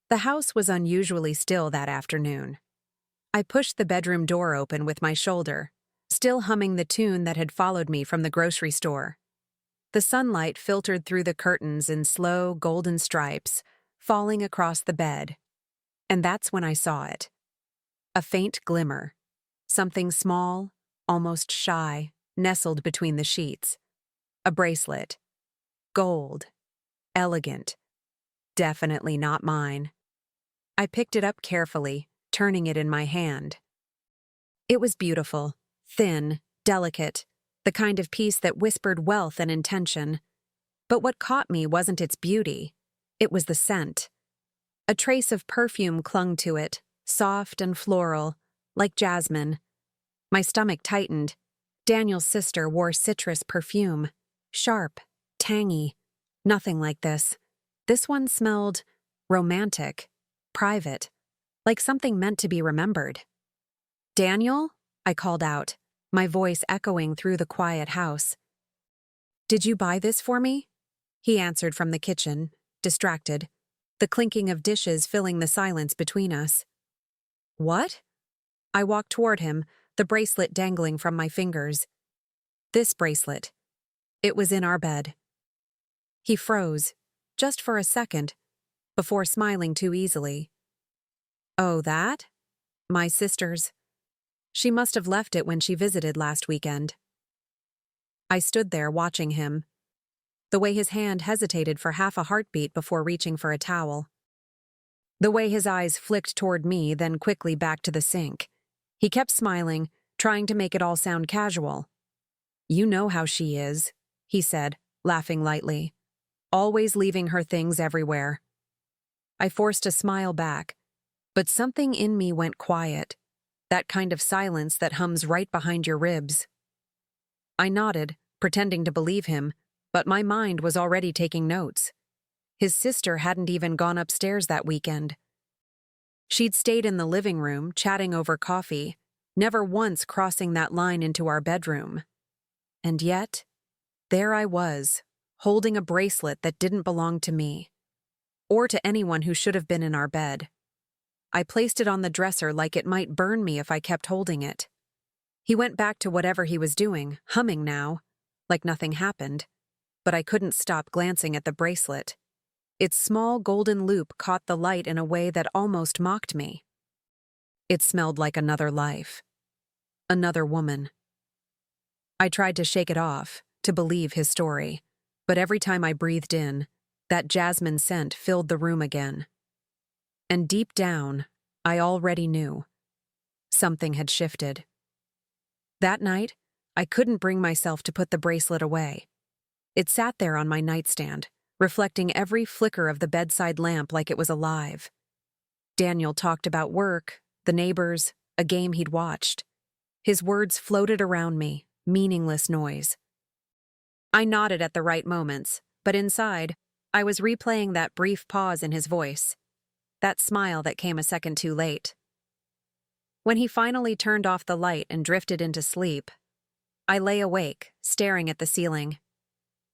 The house was unusually still that afternoon. I pushed the bedroom door open with my shoulder, still humming the tune that had followed me from the grocery store. The sunlight filtered through the curtains in slow, golden stripes, falling across the bed. And that's when I saw it. A faint glimmer. Something small, almost shy, nestled between the sheets. A bracelet. Gold. Elegant. Definitely not mine. I picked it up carefully, turning it in my hand. It was beautiful, thin, delicate, the kind of piece that whispered wealth and intention. But what caught me wasn't its beauty. It was the scent. A trace of perfume clung to it, soft and floral, like jasmine. My stomach tightened. Daniel's sister wore citrus perfume. Sharp, tangy. Nothing like this. This one smelled romantic, private, like something meant to be remembered. "Daniel?" I called out, my voice echoing through the quiet house. "Did you buy this for me?" He answered from the kitchen, distracted, the clinking of dishes filling the silence between us. "What?" I walked toward him, the bracelet dangling from my fingers. This bracelet. It was in our bed. He froze, just for a second, before smiling too easily. "Oh, that? My sister's. She must have left it when she visited last weekend." I stood there watching him, the way his hand hesitated for half a heartbeat before reaching for a towel. The way his eyes flicked toward me, then quickly back to the sink. He kept smiling, trying to make it all sound casual. "You know how she is," he said, laughing lightly. "Always leaving her things everywhere." I forced a smile back, but something in me went quiet, that kind of silence that hums right behind your ribs. I nodded, pretending to believe him, but my mind was already taking notes. His sister hadn't even gone upstairs that weekend. She'd stayed in the living room, chatting over coffee, never once crossing that line into our bedroom. And yet, there I was, holding a bracelet that didn't belong to me, or to anyone who should have been in our bed. I placed it on the dresser like it might burn me if I kept holding it. He went back to whatever he was doing, humming now, like nothing happened, but I couldn't stop glancing at the bracelet. Its small golden loop caught the light in a way that almost mocked me. It smelled like another life. Another woman. I tried to shake it off, to believe his story, but every time I breathed in, that jasmine scent filled the room again. And deep down, I already knew. Something had shifted. That night, I couldn't bring myself to put the bracelet away. It sat there on my nightstand, reflecting every flicker of the bedside lamp like it was alive. Daniel talked about work, the neighbors, a game he'd watched. His words floated around me, meaningless noise. I nodded at the right moments, but inside, I was replaying that brief pause in his voice, that smile that came a second too late. When he finally turned off the light and drifted into sleep, I lay awake, staring at the ceiling.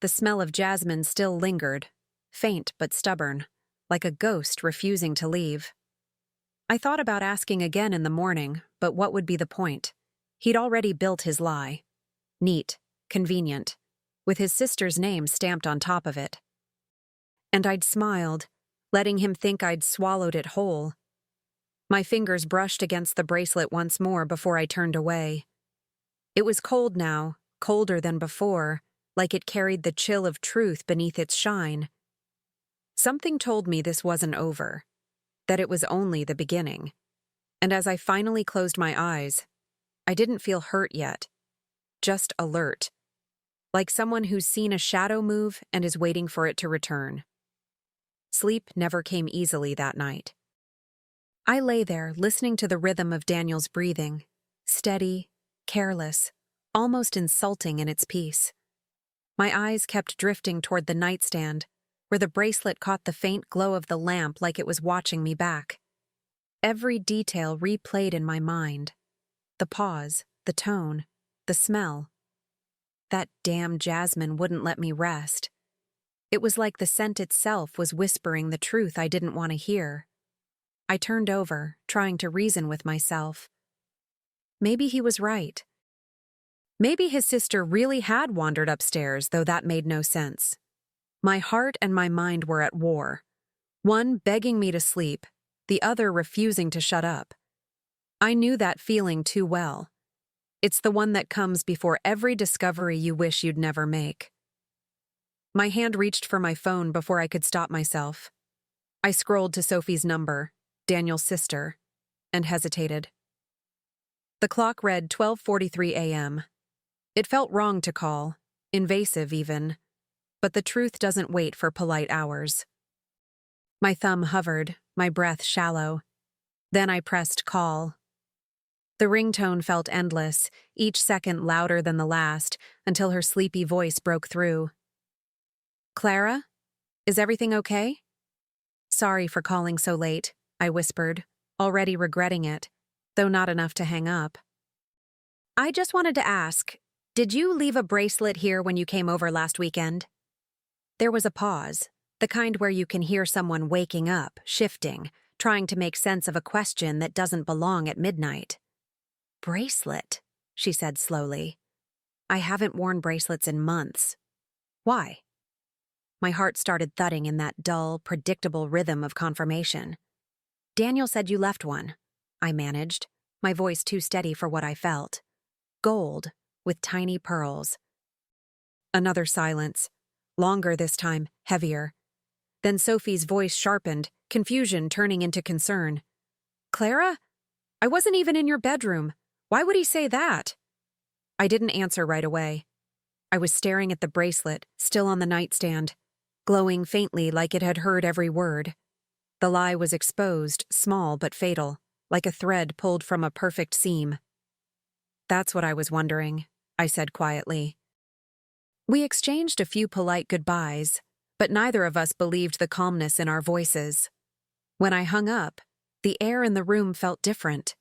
The smell of jasmine still lingered, faint but stubborn, like a ghost refusing to leave. I thought about asking again in the morning, but what would be the point? He'd already built his lie. Neat, convenient, with his sister's name stamped on top of it. And I'd smiled, letting him think I'd swallowed it whole. My fingers brushed against the bracelet once more before I turned away. It was cold now, colder than before, like it carried the chill of truth beneath its shine. Something told me this wasn't over, that it was only the beginning. And as I finally closed my eyes, I didn't feel hurt yet, just alert, like someone who's seen a shadow move and is waiting for it to return. Sleep never came easily that night. I lay there listening to the rhythm of Daniel's breathing, steady, careless, almost insulting in its peace. My eyes kept drifting toward the nightstand, where the bracelet caught the faint glow of the lamp like it was watching me back. Every detail replayed in my mind. The pause, the tone, the smell. That damn jasmine wouldn't let me rest. It was like the scent itself was whispering the truth I didn't want to hear. I turned over, trying to reason with myself. Maybe he was right. Maybe his sister really had wandered upstairs, though that made no sense. My heart and my mind were at war. One begging me to sleep, the other refusing to shut up. I knew that feeling too well. It's the one that comes before every discovery you wish you'd never make. My hand reached for my phone before I could stop myself. I scrolled to Sophie's number, Daniel's sister, and hesitated. The clock read 12:43 a.m. It felt wrong to call, invasive even, but the truth doesn't wait for polite hours. My thumb hovered, my breath shallow. Then I pressed call. The ringtone felt endless, each second louder than the last, until her sleepy voice broke through. "Clara? Is everything okay?" "Sorry for calling so late," I whispered, already regretting it, though not enough to hang up. "I just wanted to ask, did you leave a bracelet here when you came over last weekend?" There was a pause, the kind where you can hear someone waking up, shifting, trying to make sense of a question that doesn't belong at midnight. "Bracelet," she said slowly. "I haven't worn bracelets in months. Why?" My heart started thudding in that dull, predictable rhythm of confirmation. "Daniel said you left one," I managed, my voice too steady for what I felt. Gold, with tiny pearls. Another silence. Longer this time, heavier. Then Sophie's voice sharpened, confusion turning into concern. "Clara? I wasn't even in your bedroom. Why would he say that?" I didn't answer right away. I was staring at the bracelet, still on the nightstand, glowing faintly like it had heard every word. The lie was exposed, small but fatal, like a thread pulled from a perfect seam. "That's what I was wondering," I said quietly. We exchanged a few polite goodbyes, but neither of us believed the calmness in our voices. When I hung up, the air in the room felt different,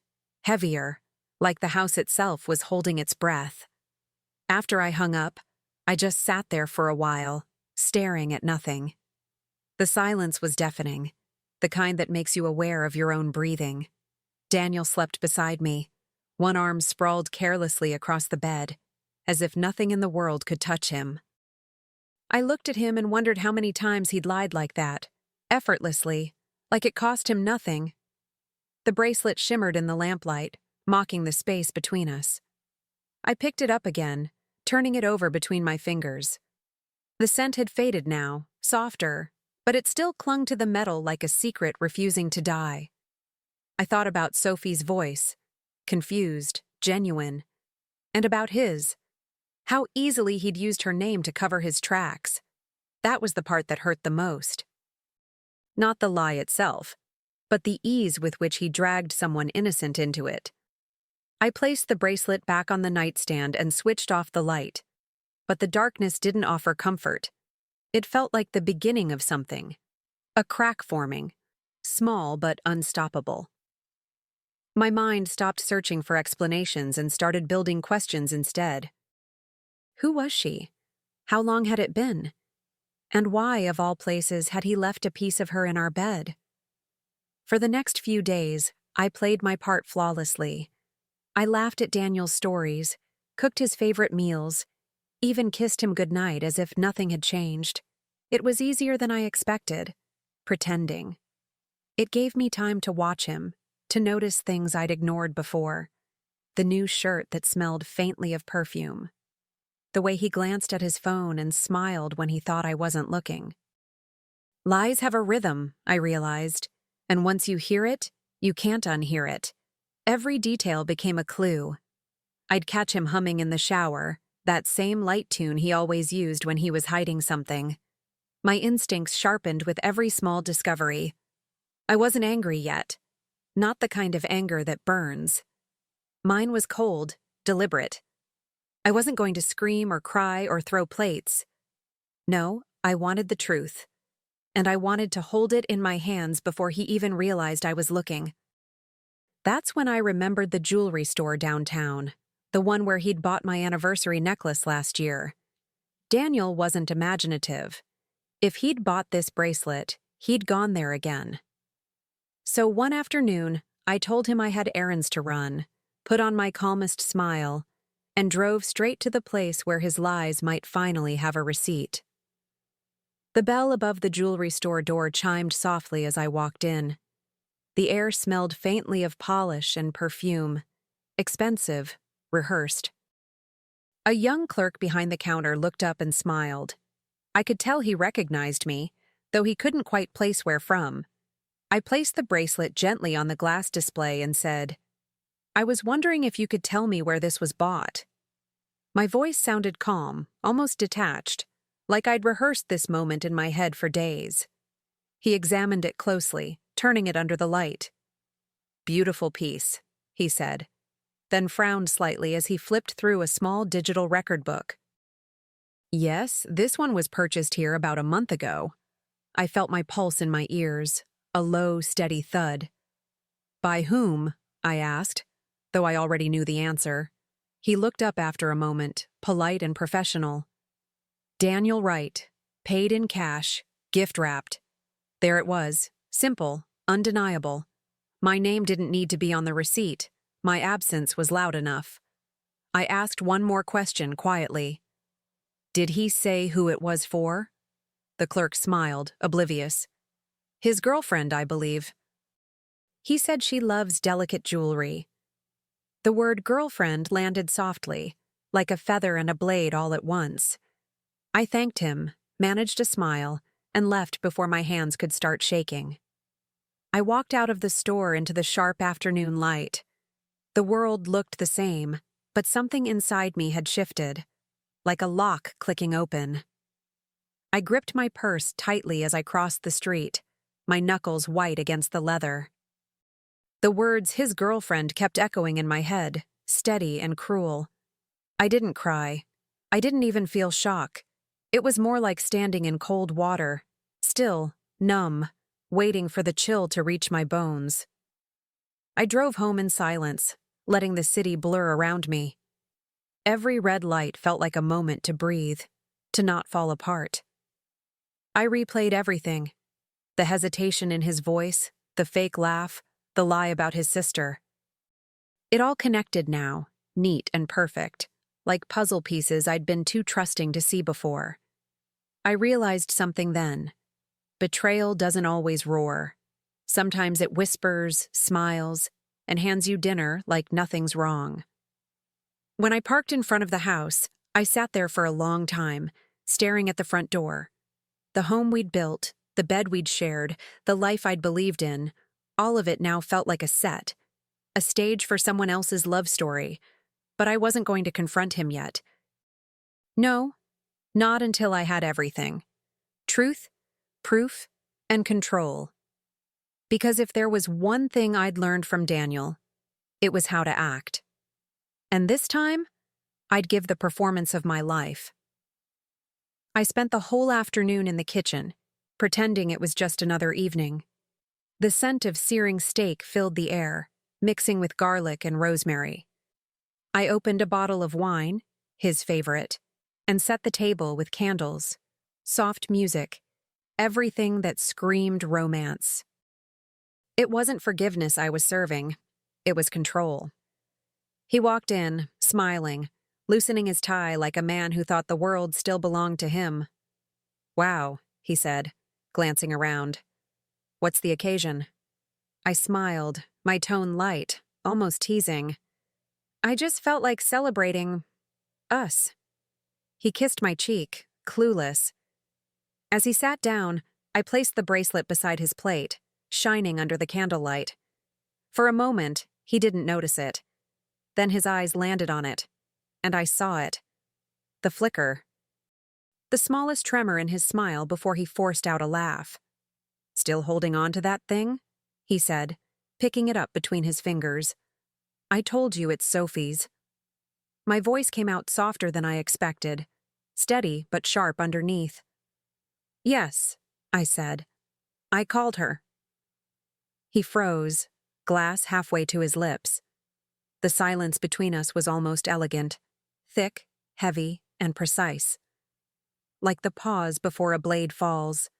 heavier, like the house itself was holding its breath. After I hung up, I just sat there for a while, staring at nothing. The silence was deafening, the kind that makes you aware of your own breathing. Daniel slept beside me, one arm sprawled carelessly across the bed, as if nothing in the world could touch him. I looked at him and wondered how many times he'd lied like that, effortlessly, like it cost him nothing. The bracelet shimmered in the lamplight, mocking the space between us. I picked it up again, turning it over between my fingers. The scent had faded now, softer, but it still clung to the metal like a secret refusing to die. I thought about Sophie's voice, confused, genuine, and about his. How easily he'd used her name to cover his tracks. That was the part that hurt the most. Not the lie itself, but the ease with which he dragged someone innocent into it. I placed the bracelet back on the nightstand and switched off the light. But the darkness didn't offer comfort. It felt like the beginning of something. A crack forming, small but unstoppable. My mind stopped searching for explanations and started building questions instead. Who was she? How long had it been? And why, of all places, had he left a piece of her in our bed? For the next few days, I played my part flawlessly. I laughed at Daniel's stories, cooked his favorite meals, even kissed him goodnight as if nothing had changed. It was easier than I expected, pretending. It gave me time to watch him, to notice things I'd ignored before. The new shirt that smelled faintly of perfume. The way he glanced at his phone and smiled when he thought I wasn't looking. Lies have a rhythm, I realized, and once you hear it, you can't unhear it. Every detail became a clue. I'd catch him humming in the shower, that same light tune he always used when he was hiding something. My instincts sharpened with every small discovery. I wasn't angry yet. Not the kind of anger that burns. Mine was cold, deliberate. I wasn't going to scream or cry or throw plates. No, I wanted the truth. And I wanted to hold it in my hands before he even realized I was looking. That's when I remembered the jewelry store downtown, the one where he'd bought my anniversary necklace last year. Daniel wasn't imaginative. If he'd bought this bracelet, he'd gone there again. So one afternoon, I told him I had errands to run, put on my calmest smile, and drove straight to the place where his lies might finally have a receipt. The bell above the jewelry store door chimed softly as I walked in. The air smelled faintly of polish and perfume. Expensive, rehearsed. A young clerk behind the counter looked up and smiled. I could tell he recognized me, though he couldn't quite place where from. I placed the bracelet gently on the glass display and said, "I was wondering if you could tell me where this was bought." My voice sounded calm, almost detached, like I'd rehearsed this moment in my head for days. He examined it closely, turning it under the light. "Beautiful piece," he said, then frowned slightly as he flipped through a small digital record book. "Yes, this one was purchased here about a month ago." I felt my pulse in my ears, a low, steady thud. "By whom?" I asked, though I already knew the answer. He looked up after a moment, polite and professional. "Daniel Wright, paid in cash, gift-wrapped." There it was, simple, undeniable. My name didn't need to be on the receipt. My absence was loud enough. I asked one more question quietly. "Did he say who it was for?" The clerk smiled, oblivious. "His girlfriend, I believe." "He said she loves delicate jewelry." The word girlfriend landed softly, like a feather and a blade all at once. I thanked him, managed a smile, and left before my hands could start shaking. I walked out of the store into the sharp afternoon light. The world looked the same, but something inside me had shifted, like a lock clicking open. I gripped my purse tightly as I crossed the street, my knuckles white against the leather. The words "his girlfriend" kept echoing in my head, steady and cruel. I didn't cry. I didn't even feel shock. It was more like standing in cold water, still, numb, waiting for the chill to reach my bones. I drove home in silence, letting the city blur around me. Every red light felt like a moment to breathe, to not fall apart. I replayed everything. The hesitation in his voice, the fake laugh, the lie about his sister. It all connected now, neat and perfect, like puzzle pieces I'd been too trusting to see before. I realized something then. Betrayal doesn't always roar. Sometimes it whispers, smiles, and hands you dinner like nothing's wrong. When I parked in front of the house, I sat there for a long time, staring at the front door. The home we'd built, the bed we'd shared, the life I'd believed in, all of it now felt like a set, a stage for someone else's love story, but I wasn't going to confront him yet. No, not until I had everything. Truth, proof, and control. Because if there was one thing I'd learned from Daniel, it was how to act. And this time, I'd give the performance of my life. I spent the whole afternoon in the kitchen, pretending it was just another evening. The scent of searing steak filled the air, mixing with garlic and rosemary. I opened a bottle of wine, his favorite, and set the table with candles, soft music, everything that screamed romance. It wasn't forgiveness I was serving, it was control. He walked in, smiling, loosening his tie like a man who thought the world still belonged to him. "Wow," he said, glancing around. "What's the occasion?" I smiled, my tone light, almost teasing. "I just felt like celebrating us." He kissed my cheek, clueless. As he sat down, I placed the bracelet beside his plate, shining under the candlelight. For a moment, he didn't notice it. Then his eyes landed on it, and I saw it. The flicker. The smallest tremor in his smile before he forced out a laugh. "Still holding on to that thing?" he said, picking it up between his fingers. "I told you it's Sophie's." My voice came out softer than I expected, steady but sharp underneath. "Yes," I said. "I called her." He froze, glass halfway to his lips. The silence between us was almost elegant, thick, heavy, and precise. Like the pause before a blade falls.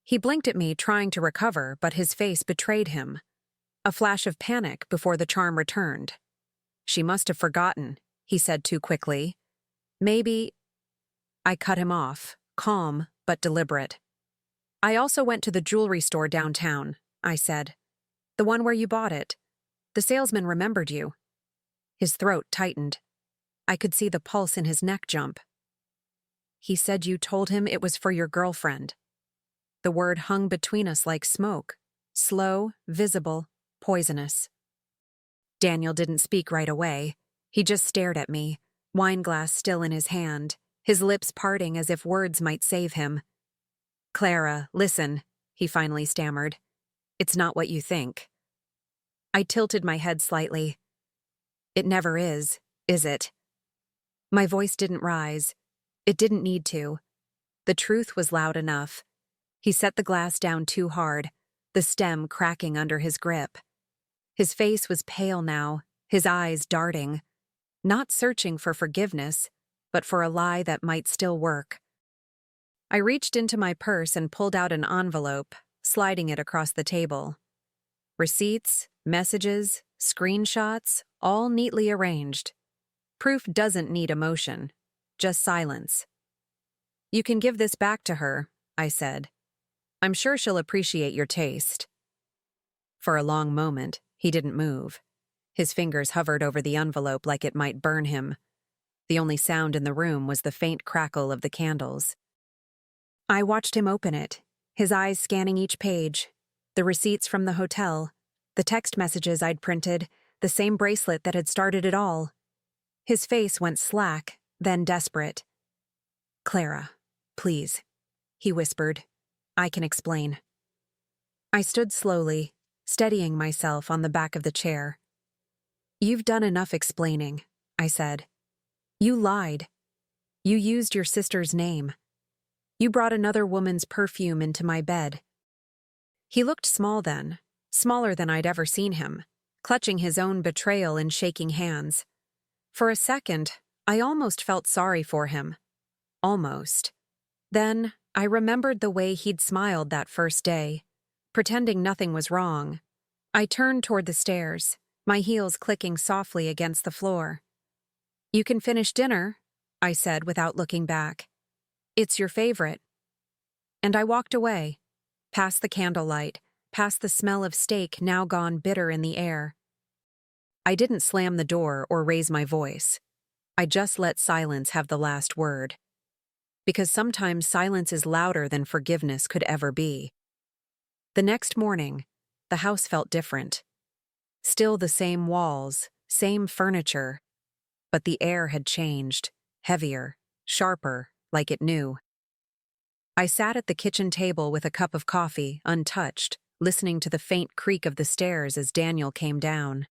He blinked at me, trying to recover, but his face betrayed him. A flash of panic before the charm returned. "She must have forgotten," he said too quickly. "Maybe—" I cut him off, calm but deliberate. "I also went to the jewelry store downtown," I said. "The one where you bought it. The salesman remembered you." His throat tightened. I could see the pulse in his neck jump. "He said you told him it was for your girlfriend." The word hung between us like smoke, slow, visible, poisonous. Daniel didn't speak right away. He just stared at me, wineglass still in his hand, his lips parting as if words might save him. "Clara, listen," he finally stammered. "It's not what you think." I tilted my head slightly. "It never is it?" My voice didn't rise. It didn't need to. The truth was loud enough. He set the glass down too hard, the stem cracking under his grip. His face was pale now, his eyes darting, not searching for forgiveness, but for a lie that might still work. I reached into my purse and pulled out an envelope, sliding it across the table. Receipts, messages, screenshots, all neatly arranged. Proof doesn't need emotion, just silence. "You can give this back to her," I said. "I'm sure she'll appreciate your taste." For a long moment, he didn't move. His fingers hovered over the envelope like it might burn him. The only sound in the room was the faint crackle of the candles. I watched him open it, his eyes scanning each page, the receipts from the hotel, the text messages I'd printed, the same bracelet that had started it all. His face went slack, then desperate. "Clara, please," he whispered. "I can explain." I stood slowly, steadying myself on the back of the chair. "You've done enough explaining," I said. "You lied. You used your sister's name. You brought another woman's perfume into my bed." He looked small then, smaller than I'd ever seen him, clutching his own betrayal in shaking hands. For a second, I almost felt sorry for him. Almost. Then, I remembered the way he'd smiled that first day, pretending nothing was wrong. I turned toward the stairs, my heels clicking softly against the floor. "You can finish dinner," I said without looking back. "It's your favorite." And I walked away, past the candlelight, past the smell of steak now gone bitter in the air. I didn't slam the door or raise my voice. I just let silence have the last word. Because sometimes silence is louder than forgiveness could ever be. The next morning, the house felt different. Still the same walls, same furniture, but the air had changed, heavier, sharper, like it knew. I sat at the kitchen table with a cup of coffee, untouched, listening to the faint creak of the stairs as Daniel came down.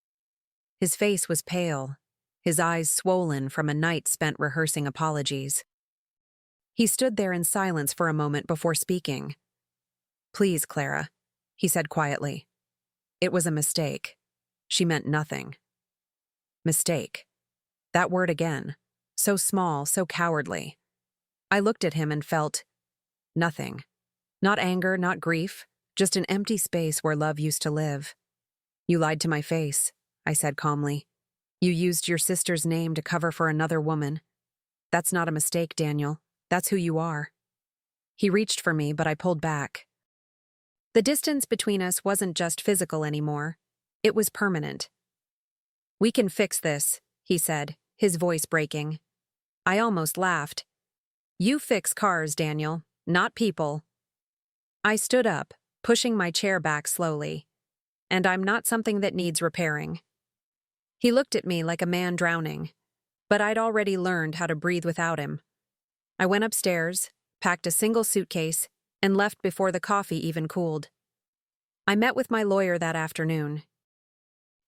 His face was pale, his eyes swollen from a night spent rehearsing apologies. He stood there in silence for a moment before speaking. "Please, Clara," he said quietly. "It was a mistake. She meant nothing." Mistake. That word again. So small, so cowardly. I looked at him and felt nothing. Not anger, not grief, just an empty space where love used to live. "You lied to my face," I said calmly. "You used your sister's name to cover for another woman. That's not a mistake, Daniel. That's who you are." He reached for me, but I pulled back. The distance between us wasn't just physical anymore. It was permanent. "We can fix this," he said, his voice breaking. I almost laughed. "You fix cars, Daniel, not people." I stood up, pushing my chair back slowly. "And I'm not something that needs repairing." He looked at me like a man drowning, but I'd already learned how to breathe without him. I went upstairs, packed a single suitcase, and left before the coffee even cooled. I met with my lawyer that afternoon.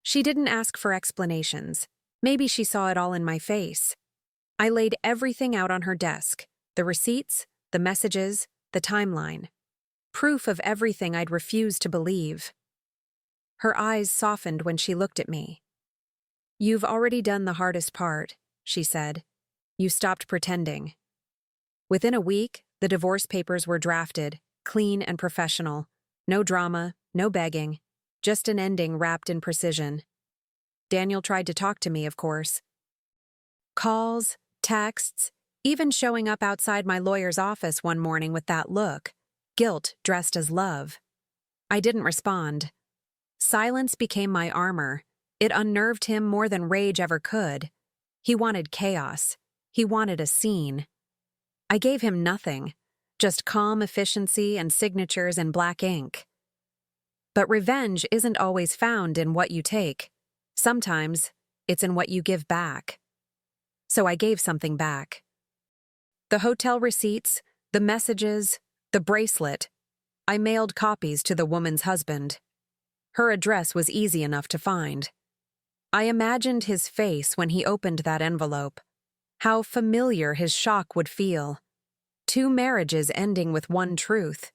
She didn't ask for explanations. Maybe she saw it all in my face. I laid everything out on her desk, the receipts, the messages, the timeline. Proof of everything I'd refused to believe. Her eyes softened when she looked at me. "You've already done the hardest part," she said. "You stopped pretending." Within a week, the divorce papers were drafted, clean and professional. No drama, no begging, just an ending wrapped in precision. Daniel tried to talk to me, of course. Calls, texts, even showing up outside my lawyer's office one morning with that look, guilt dressed as love. I didn't respond. Silence became my armor. It unnerved him more than rage ever could. He wanted chaos. He wanted a scene. I gave him nothing, just calm efficiency and signatures in black ink. But revenge isn't always found in what you take. Sometimes it's in what you give back. So I gave something back. The hotel receipts, the messages, the bracelet. I mailed copies to the woman's husband. Her address was easy enough to find. I imagined his face when he opened that envelope. How familiar his shock would feel. 2 marriages ending with one truth.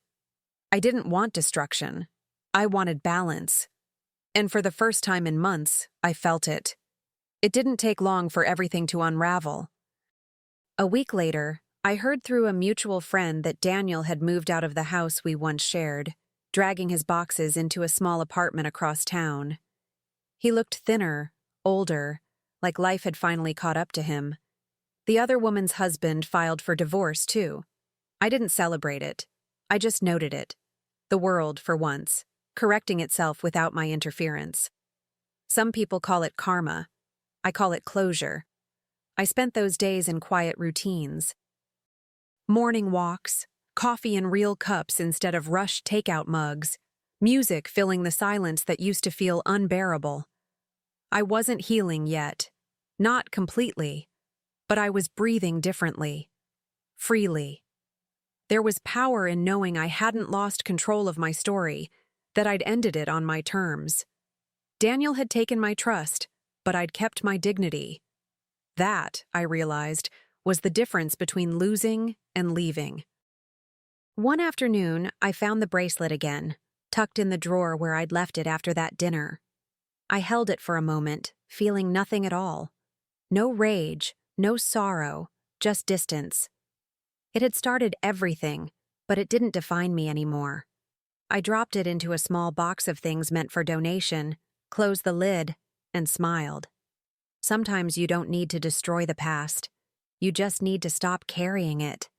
I didn't want destruction. I wanted balance. And for the first time in months, I felt it. It didn't take long for everything to unravel. A week later, I heard through a mutual friend that Daniel had moved out of the house we once shared, dragging his boxes into a small apartment across town. He looked thinner, older, like life had finally caught up to him. The other woman's husband filed for divorce, too. I didn't celebrate it. I just noted it. The world, for once, correcting itself without my interference. Some people call it karma. I call it closure. I spent those days in quiet routines. Morning walks, coffee in real cups instead of rushed takeout mugs, music filling the silence that used to feel unbearable. I wasn't healing yet. Not completely. But I was breathing differently. Freely. There was power in knowing I hadn't lost control of my story, that I'd ended it on my terms. Daniel had taken my trust, but I'd kept my dignity. That, I realized, was the difference between losing and leaving. One afternoon, I found the bracelet again, tucked in the drawer where I'd left it after that dinner. I held it for a moment, feeling nothing at all. No rage, no sorrow, just distance. It had started everything, but it didn't define me anymore. I dropped it into a small box of things meant for donation, closed the lid, and smiled. Sometimes you don't need to destroy the past. You just need to stop carrying it.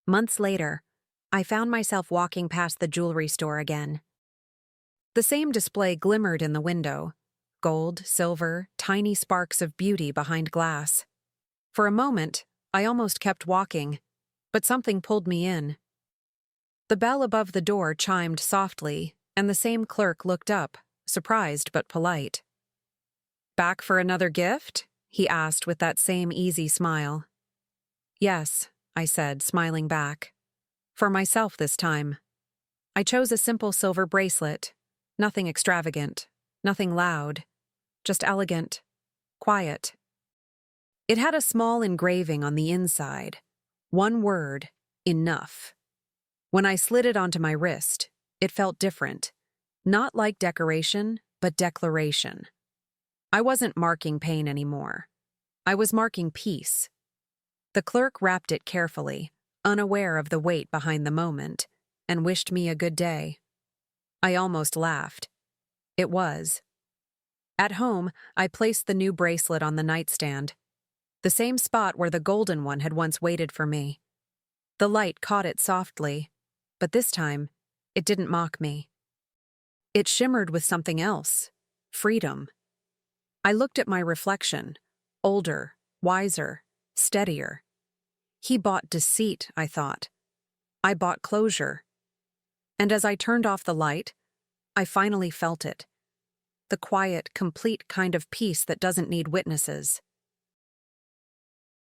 Months later, I found myself walking past the jewelry store again. The same display glimmered in the window. Gold, silver, tiny sparks of beauty behind glass. For a moment, I almost kept walking, but something pulled me in. The bell above the door chimed softly, and the same clerk looked up, surprised but polite. "Back for another gift?" he asked with that same easy smile. "Yes," I said, smiling back. "For myself this time. I chose a simple silver bracelet. Nothing extravagant, nothing loud, just elegant, quiet. It had a small engraving on the inside. One word, enough. When I slid it onto my wrist, it felt different. Not like decoration, but declaration. I wasn't marking pain anymore. I was marking peace. The clerk wrapped it carefully, unaware of the weight behind the moment, and wished me a good day. I almost laughed. It was. At home, I placed the new bracelet on the nightstand, the same spot where the golden one had once waited for me. The light caught it softly, but this time, it didn't mock me. It shimmered with something else, freedom. I looked at my reflection, older, wiser, steadier. He bought deceit, I thought. I bought closure. And as I turned off the light, I finally felt it. The quiet, complete kind of peace that doesn't need witnesses.